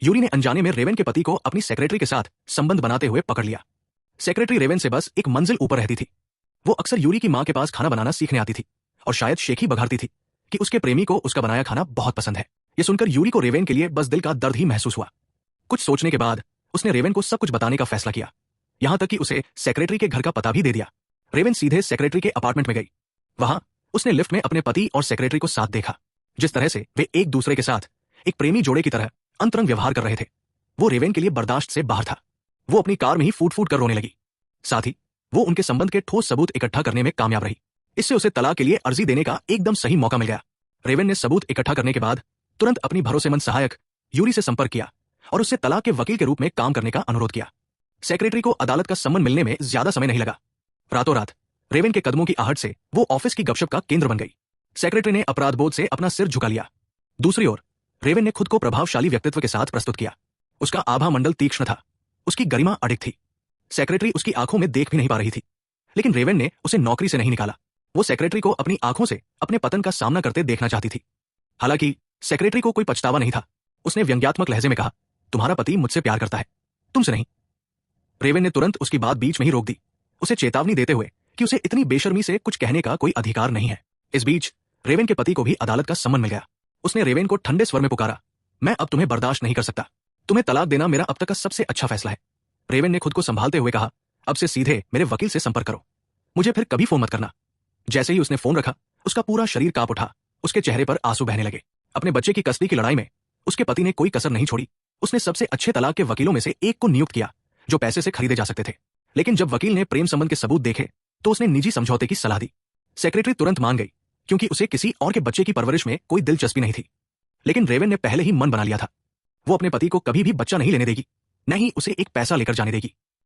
Yuri ने अनजाने में रेवेन के पति को अपनी सेक्रेटरी के साथ संबंध बनाते हुए पकड़ लिया। सेक्रेटरी रेवेन से बस एक मंजिल ऊपर रहती थी। वो अक्सर यूरी की मां के पास खाना बनाना सीखने आती थी और शायद शेख ही बघारती थी कि उसके प्रेमी को उसका बनाया खाना बहुत पसंद है। ये सुनकर यूरी को रेवेन के लिए बस दिल का दर्द ही महसूस हुआ। कुछ सोचने के बाद उसने रेवेन को सब कुछ बताने का फैसला किया, यहां तक कि उसे सेक्रेटरी के घर का पता भी दे दिया। रेवेन सीधे सेक्रेटरी के अपार्टमेंट में गई। वहां उसने लिफ्ट में अपने पति और सेक्रेटरी को साथ देखा। जिस तरह से वे एक दूसरे के साथ एक प्रेमी जोड़े की तरह अंतरंग व्यवहार कर रहे थे, वो रेवेन के लिए बर्दाश्त से बाहर था। वो अपनी कार में ही फूट फूट कर रोने लगी। साथ ही वो उनके संबंध के ठोस सबूत इकट्ठा करने में कामयाब रही। इससे उसे तलाक के लिए अर्जी देने का एकदम सही मौका मिल गया। रेवेन ने सबूत इकट्ठा करने के बाद तुरंत अपनी भरोसेमंद सहायक यूरी से संपर्क किया और उससे तलाक के वकील के रूप में काम करने का अनुरोध किया। सेक्रेटरी को अदालत का सम्मन मिलने में ज्यादा समय नहीं लगा। रातों रात रेवेन के कदमों की आहट से वो ऑफिस की गपशप का केंद्र बन गई। सेक्रेटरी ने अपराध बोध से अपना सिर झुका लिया। दूसरी ओर रेवेन ने खुद को प्रभावशाली व्यक्तित्व के साथ प्रस्तुत किया। उसका आभा मंडल तीक्ष्ण था, उसकी गरिमा अडिग थी। सेक्रेटरी उसकी आंखों में देख भी नहीं पा रही थी, लेकिन रेवेन ने उसे नौकरी से नहीं निकाला। वो सेक्रेटरी को अपनी आंखों से अपने पतन का सामना करते देखना चाहती थी। हालांकि सेक्रेटरी को कोई पछतावा नहीं था। उसने व्यंग्यात्मक लहजे में कहा, तुम्हारा पति मुझसे प्यार करता है, तुमसे नहीं। रेवेन ने तुरंत उसकी बात बीच में ही रोक दी, उसे चेतावनी देते हुए कि उसे इतनी बेशर्मी से कुछ कहने का कोई अधिकार नहीं है। इस बीच रेवेन के पति को भी अदालत का सम्मन मिल गया। उसने रेवेन को ठंडे स्वर में पुकारा, मैं अब तुम्हें बर्दाश्त नहीं कर सकता। तुम्हें तलाक देना मेरा अब तक का सबसे अच्छा फैसला है। रेवेन ने खुद को संभालते हुए कहा, अब से सीधे मेरे वकील से संपर्क करो, मुझे फिर कभी फोन मत करना। जैसे ही उसने फोन रखा, उसका पूरा शरीर कांप उठा। उसके चेहरे पर आंसू बहने लगे। अपने बच्चे की कस्ती की लड़ाई में उसके पति ने कोई कसर नहीं छोड़ी। उसने सबसे अच्छे तलाक के वकीलों में से एक को नियुक्त किया जो पैसे से खरीदे जा सकते थे। लेकिन जब वकील ने प्रेम संबंध के सबूत देखे तो उसने निजी समझौते की सलाह दी। सेक्रेटरी तुरंत मान गई, क्योंकि उसे किसी और के बच्चे की परवरिश में कोई दिलचस्पी नहीं थी। लेकिन रेवेन ने पहले ही मन बना लिया था, वो अपने पति को कभी भी बच्चा नहीं लेने देगी, न ही उसे एक पैसा लेकर जाने देगी।